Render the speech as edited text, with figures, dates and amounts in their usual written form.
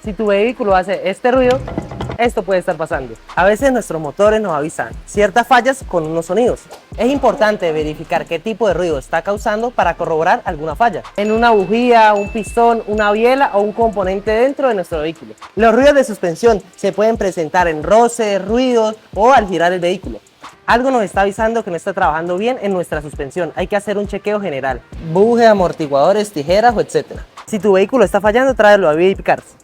Si tu vehículo hace este ruido, esto puede estar pasando. A veces nuestros motores nos avisan ciertas fallas con unos sonidos. Es importante verificar qué tipo de ruido está causando para corroborar alguna falla en una bujía, un pistón, una biela o un componente dentro de nuestro vehículo. Los ruidos de suspensión se pueden presentar en roces, ruidos o al girar el vehículo. Algo nos está avisando que no está trabajando bien en nuestra suspensión. Hay que hacer un chequeo general. Buje, amortiguadores, tijeras o etc. Si tu vehículo está fallando, tráelo a VIP Cars.